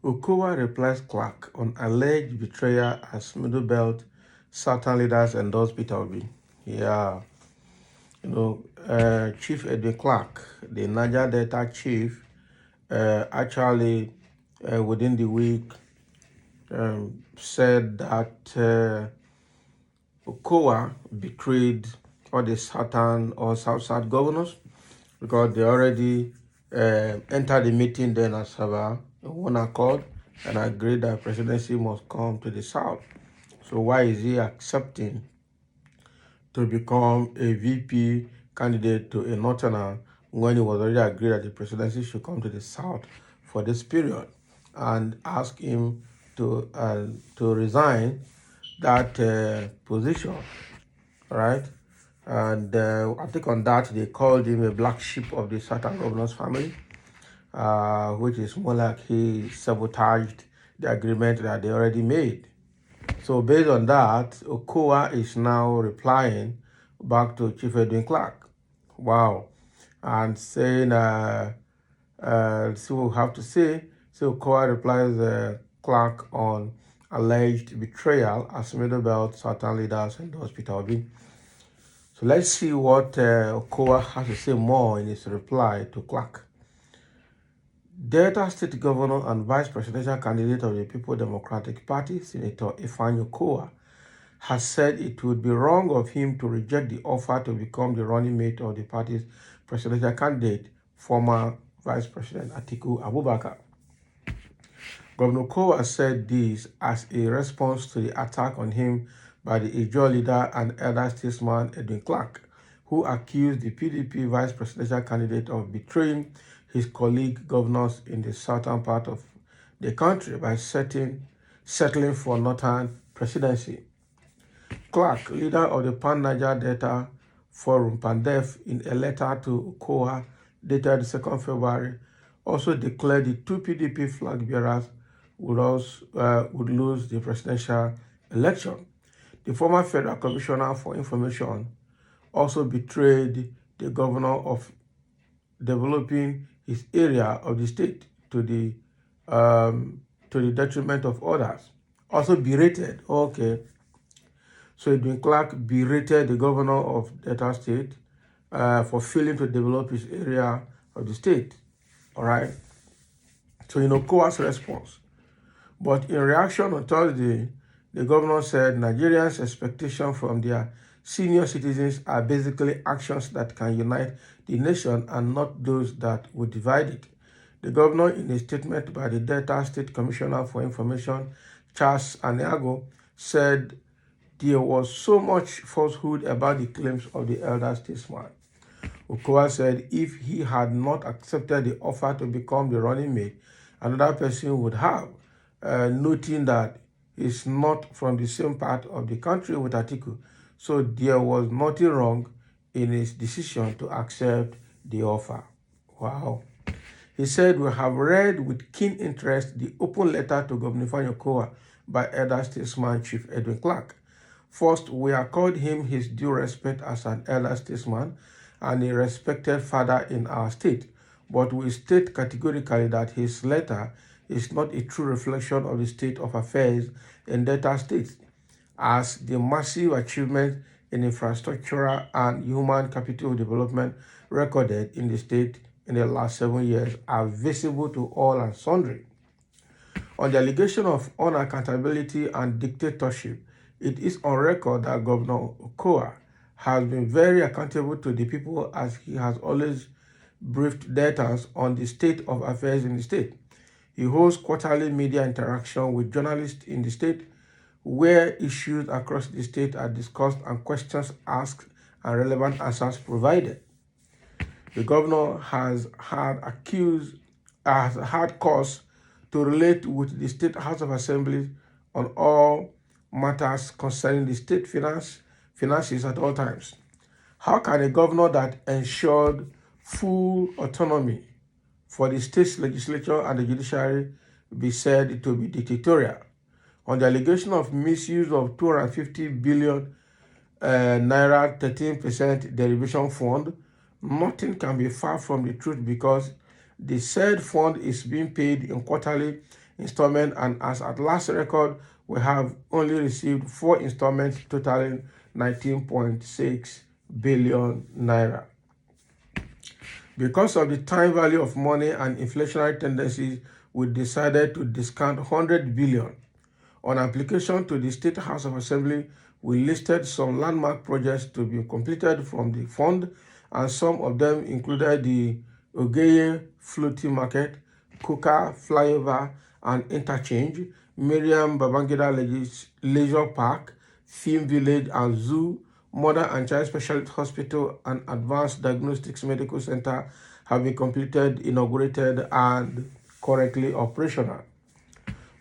OKOWA replies Clark on alleged betrayal as Middle Belt Southern leaders endorse Peter Obi. Yeah, Chief Edwin Clark, the Niger Delta chief, actually within the week said that OKOWA betrayed all the Southern or South governors because they already entered the meeting then as in one accord and agreed that presidency must come to the South. So why is he accepting to become a VP candidate to a Northerner when it was already agreed that the presidency should come to the South for this period, and ask him to resign that position, right? And I think on that they called him a black sheep of the Southern governor's family, which is more like he sabotaged the agreement that they already made. So based on that, OKOWA is now replying back to Chief Edwin Clark. Wow. And saying, see what we have to say. So OKOWA replies Clark on alleged betrayal as Middle Belt Southern leaders endorse Peter Obi. So let's see what OKOWA has to say more in his reply to Clark. Delta State Governor and Vice Presidential Candidate of the People Democratic Party, Senator Ifeanyi OKOWA, has said it would be wrong of him to reject the offer to become the running mate of the party's presidential candidate, former Vice President Atiku Abubakar. Governor OKOWA said this as a response to the attack on him by the Ijaw leader and elder statesman Edwin Clark, who accused the PDP vice presidential candidate of betraying his colleague governors in the southern part of the country by settling for northern presidency. Clark, leader of the Pan-Niger Delta Forum, PANDEF, in a letter to OKOWA dated 2nd February, also declared the two PDP flag bearers would lose the presidential election. The former Federal Commissioner for Information also betrayed the governor of developing his area of the state to the detriment of others. Also berated, okay. So Edwin Clark berated the governor of Delta State for failing to develop his area of the state, all right? So OKOWA's response. But in reaction on Thursday, the governor said Nigerians' expectations from their senior citizens are basically actions that can unite the nation and not those that would divide it. The governor, in a statement by the Delta State Commissioner for Information, Charles Aniago, said there was so much falsehood about the claims of the elder statesman. OKOWA said if he had not accepted the offer to become the running mate, another person would have, noting that he's not from the same part of the country with Atiku, so there was nothing wrong in his decision to accept the offer. Wow. He said, we have read with keen interest the open letter to Governor Ifeanyi OKOWA by elder statesman Chief Edwin Clark. First, we accord him his due respect as an elder statesman and a respected father in our state, but we state categorically that his letter is not a true reflection of the state of affairs in Delta State, as the massive achievements in infrastructural and human capital development recorded in the state in the last 7 years are visible to all and sundry. On the allegation of unaccountability and dictatorship, it is on record that Governor OKOWA has been very accountable to the people, as he has always briefed Deltans on the state of affairs in the state. He holds quarterly media interaction with journalists in the state, where issues across the state are discussed and questions asked and relevant answers provided. The governor has had cause to relate with the State House of Assembly on all matters concerning the state finances at all times. How can a governor that ensured full autonomy for the state's legislature and the judiciary be said to be dictatorial? On the allegation of misuse of 250 billion naira 13% derivation fund nothing can be far from the truth because the said fund is being paid in quarterly installment, and as at last record, we have only received 4 installments totaling 19.6 billion naira. Because of the time value of money and inflationary tendencies, we decided to discount 100 billion. On application to the State House of Assembly, we listed some landmark projects to be completed from the fund, and some of them included the OKOWA floating market, Kuka flyover and interchange, Miriam Babangida Leisure Park, Theme Village and Zoo, Mother and Child Specialist Hospital and Advanced Diagnostics Medical Center have been completed, inaugurated, and currently operational.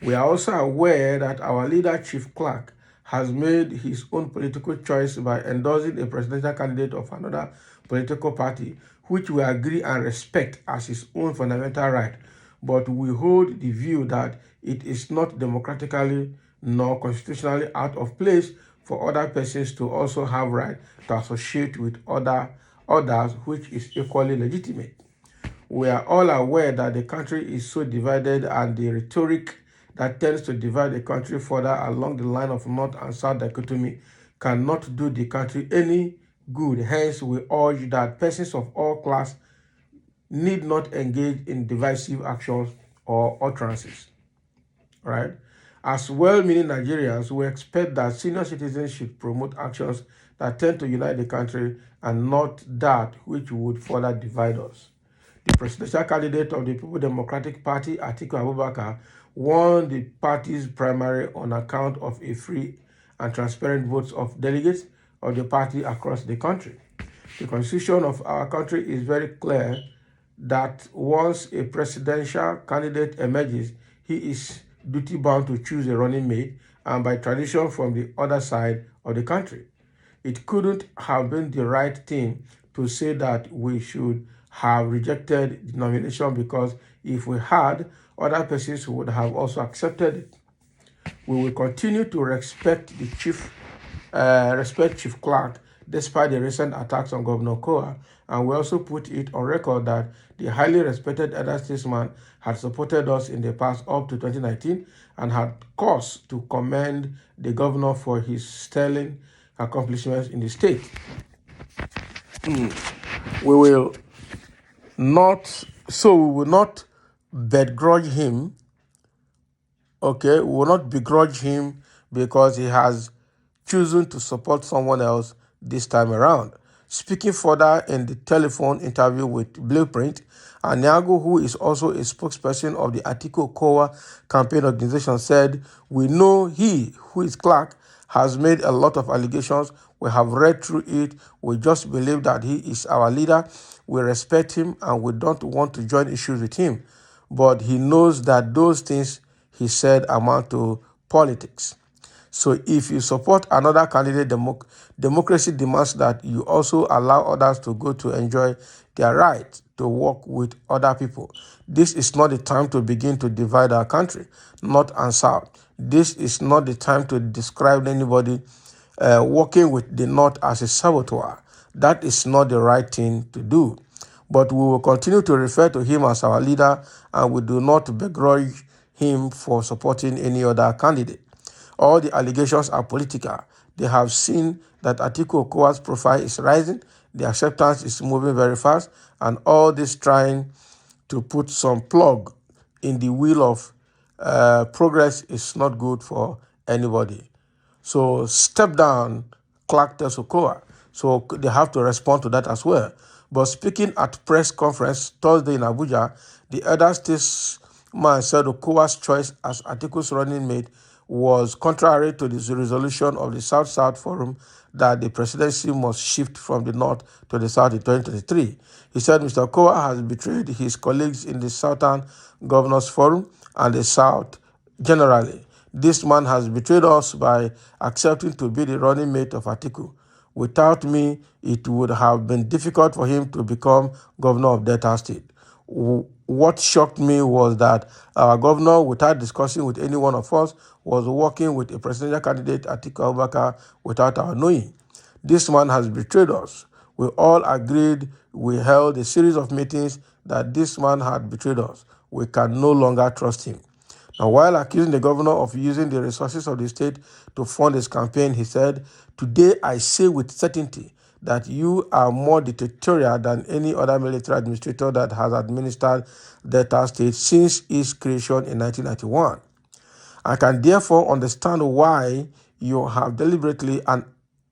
We are also aware that our leader, Chief Clerk, has made his own political choice by endorsing a presidential candidate of another political party, which we agree and respect as his own fundamental right. But we hold the view that it is not democratically nor constitutionally out of place for other persons to also have right to associate with others, which is equally legitimate. We are all aware that the country is so divided, and the rhetoric that tends to divide the country further along the line of North and South dichotomy cannot do the country any good. Hence, we urge that persons of all classes need not engage in divisive actions or utterances. Right? As well-meaning Nigerians, we expect that senior citizens should promote actions that tend to unite the country and not that which would further divide us. The presidential candidate of the People Democratic Party, Atiku Abubakar, won the party's primary on account of a free and transparent votes of delegates of the party across the country. The constitution of our country is very clear that once a presidential candidate emerges, he is duty-bound to choose a running mate, and by tradition from the other side of the country. It couldn't have been the right thing to say that we should have rejected the nomination, because if we had, other persons would have also accepted it. We will continue to respect Chief Clerk despite the recent attacks on Governor OKOWA, and we also put it on record that the highly respected elder statesman had supported us in the past up to 2019 and had cause to commend the governor for his sterling accomplishments in the state. We will not begrudge him. Okay, we will not begrudge him because he has chosen to support someone else this time around. Speaking further in the telephone interview with Blueprint, Anyago, who is also a spokesperson of the Atiku OKOWA campaign organization, said, "We know he, who is Clark, has made a lot of allegations. We have read through it. We just believe that he is our leader. We respect him and we don't want to join issues with him. But he knows that those things he said amount to politics. So if you support another candidate, democracy demands that you also allow others to go to enjoy their right to work with other people. This is not the time to begin to divide our country, North and South. This is not the time to describe anybody working with the North as a saboteur. That is not the right thing to do. But we will continue to refer to him as our leader, and we do not begrudge him for supporting any other candidate. All the allegations are political. They have seen that Atiku OKOWA's profile is rising, the acceptance is moving very fast, and all this trying to put some plug in the wheel of progress is not good for anybody. So step down, Clark tells OKOWA. So they have to respond to that as well. But speaking at press conference Thursday in Abuja, the elder statesman said OKOWA's choice as Atiku's running mate was contrary to the resolution of the South-South Forum that the presidency must shift from the North to the South in 2023. He said Mr. OKOWA has betrayed his colleagues in the Southern Governors Forum and the South generally. This man has betrayed us by accepting to be the running mate of Atiku. Without me, it would have been difficult for him to become governor of Delta State. What shocked me was that our governor, without discussing with any one of us, was working with a presidential candidate, Atiku Abubakar, without our knowing. This man has betrayed us. We all agreed. We held a series of meetings that this man had betrayed us. We can no longer trust him. Now, while accusing the governor of using the resources of the state to fund his campaign, he said, "Today I say with certainty that you are more dictatorial than any other military administrator that has administered Delta State since its creation in 1991. I can therefore understand why you have deliberately and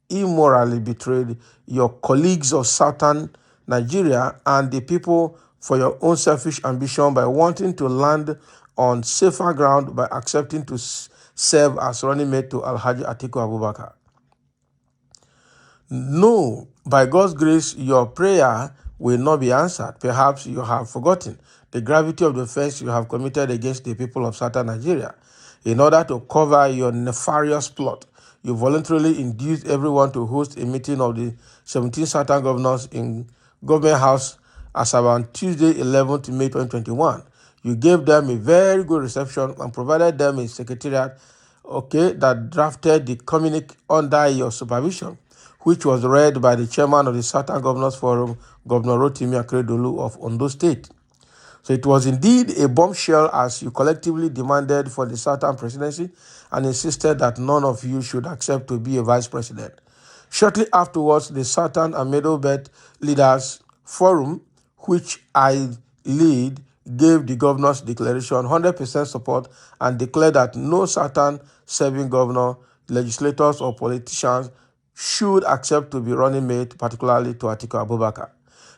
immorally betrayed your colleagues of southern Nigeria and the people for your own selfish ambition by wanting to land on safer ground by accepting to serve as running mate to Alhaji Atiku Abubakar. No, by God's grace, your prayer will not be answered. Perhaps you have forgotten the gravity of the offense you have committed against the people of southern Nigeria. In order to cover your nefarious plot, you voluntarily induced everyone to host a meeting of the 17 southern governors in Government House as around Tuesday, 11th May 2021. You gave them a very good reception and provided them a secretariat, that drafted the communique under your supervision, which was read by the chairman of the Southern Governors Forum, Governor Rotimi Akeredolu of Ondo State. So it was indeed a bombshell as you collectively demanded for the Southern presidency and insisted that none of you should accept to be a vice president. Shortly afterwards, the Southern and Middle Belt Leaders Forum, which I lead, gave the governor's declaration 100% support and declared that no Southern serving governor, legislators, or politicians should accept to be running mate, particularly to Atiku Abubakar.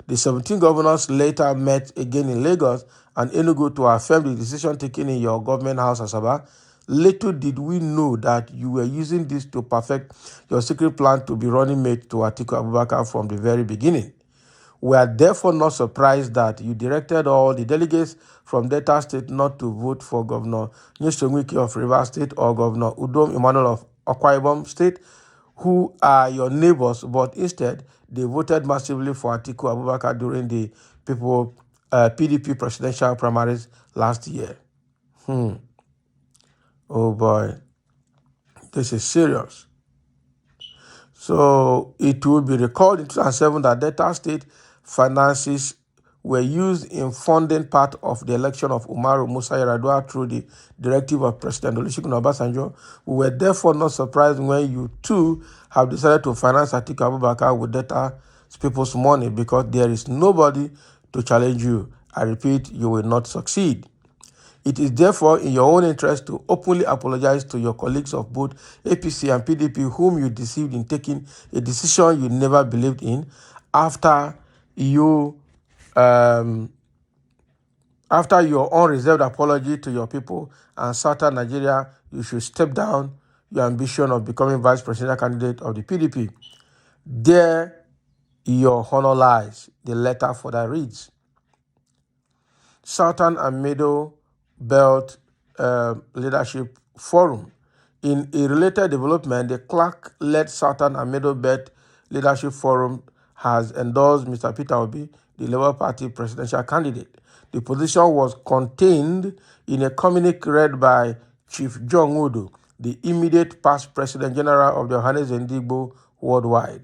The 17 governors later met again in Lagos and Enugu to affirm the decision taken in your government house, Asaba. Little did we know that you were using this to perfect your secret plan to be running mate to Atiku Abubakar from the very beginning. We are therefore not surprised that you directed all the delegates from Delta State not to vote for Governor Nyesom Wike of Rivers State or Governor Udom Emmanuel of OKOWA State, who are your neighbors, but instead they voted massively for Atiku Abubakar during the PDP presidential primaries last year. Oh boy, this is serious. So it will be recalled in 2007 that Delta State finances were used in funding part of the election of Umaru Musa Yar'Adua through the directive of President Olusegun Obasanjo. We were therefore not surprised when you too have decided to finance Atiku Abubakar with Delta people's money, because there is nobody to challenge you. I repeat, you will not succeed. It is therefore in your own interest to openly apologize to your colleagues of both APC and PDP whom you deceived in taking a decision you never believed in. After your unreserved apology to your people and Southern Nigeria, you should step down your ambition of becoming vice presidential candidate of the PDP. There your honor lies. The letter for that reads: Southern and Middle Belt Leadership Forum. In a related development, the Clark-led Southern and Middle Belt Leadership Forum has endorsed Mr. Peter Obi, the Labour Party presidential candidate. The position was contained in a communique read by Chief John Udo, the immediate past President General of the Ohanes Ndigbo worldwide.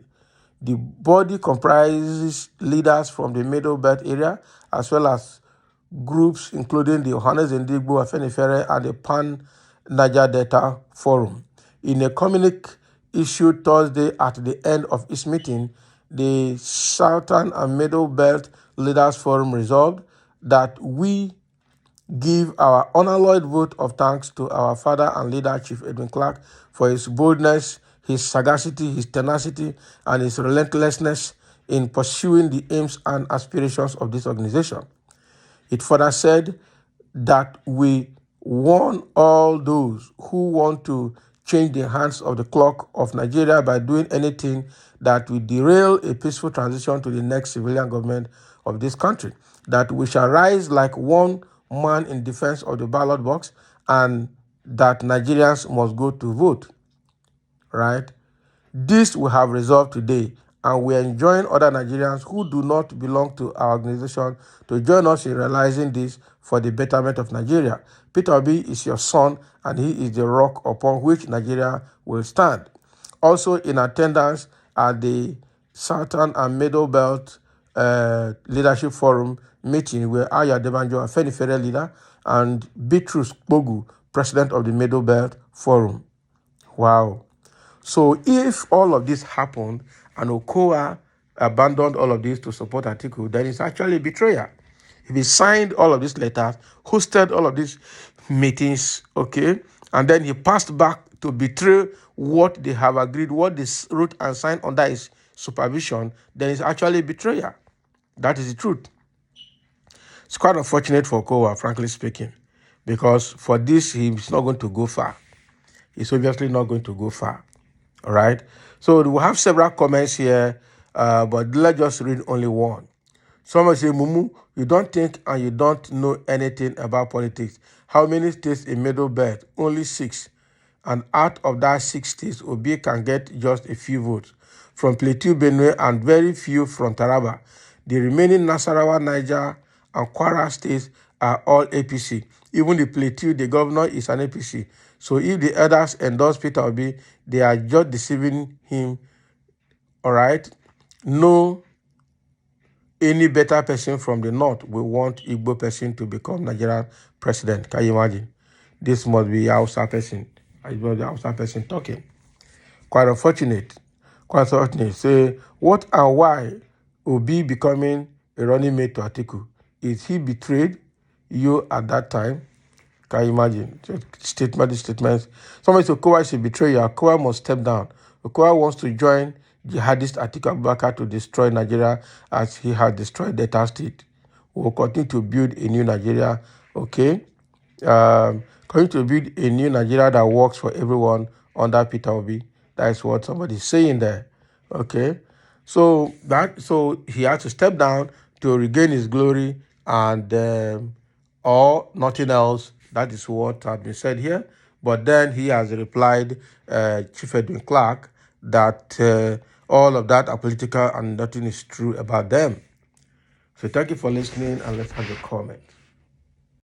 The body comprises leaders from the Middle Belt area as well as groups including the Ohanes Ndigbo, Afenifere, and the Pan-Niger Delta Forum. In a communique issued Thursday at the end of its meeting, the Southern and Middle Belt Leaders Forum resolved that we give our unalloyed vote of thanks to our father and leader, Chief Edwin Clark, for his boldness, his sagacity, his tenacity, and his relentlessness in pursuing the aims and aspirations of this organization. It further said that we warn all those who want to change the hands of the clock of Nigeria by doing anything that will derail a peaceful transition to the next civilian government of this country, that we shall rise like one man in defense of the ballot box, and that Nigerians must go to vote. Right? This we have resolved today, and we are enjoining other Nigerians who do not belong to our organization to join us in realizing this for the betterment of Nigeria. Peter Obi is your son, and he is the rock upon which Nigeria will stand. Also in attendance are the Southern and Middle Belt Leadership Forum meeting where Aya Debanjo, a Federal leader, and Bitrus Bogu, president of the Middle Belt Forum. Wow. So if all of this happened and OKOWA abandoned all of this to support Atiku, then it's actually betrayal. If he signed all of these letters, hosted all of these meetings, okay, and then he passed back to betray what they have agreed, what they wrote and signed under his supervision, then it's actually betrayal. That is the truth. It's quite unfortunate for OKOWA, frankly speaking, because for this, he's not going to go far. He's obviously not going to go far. All right. So we have several comments here, but let's just read only one. Someone say, Mumu, you don't think and you don't know anything about politics. How many states in Middle Belt? Only 6. And out of that 6 states, OBI can get just a few votes from Plateau, Benue, and very few from Taraba. The remaining Nasarawa, Niger, and Kwara states are all APC. Even the Plateau, the governor is an APC. So if the others endorse Peter Obi, they are just deceiving him. All right? No, any better person from the north will want Igbo person to become Nigerian president. Can you imagine? This must be Hausa person. I know the Hausa person talking. Quite unfortunate. Quite unfortunate. Say, what and why Obi becoming a running mate to Atiku? Is he betrayed you at that time? Can you imagine? Statements. Somebody said OKOWA is a betrayer. OKOWA must step down. OKOWA wants to join jihadist Atiku Abubakar to destroy Nigeria as he has destroyed Delta State. We will continue to build a new Nigeria, okay? Continue to build a new Nigeria that works for everyone under Peter Obi. That is what somebody is saying there, okay? So he had to step down to regain his glory and or nothing else. That is what had been said here. But then he has replied, Chief Edwin Clark, that all of that are political and nothing is true about them. So thank you for listening, and let's have a comment.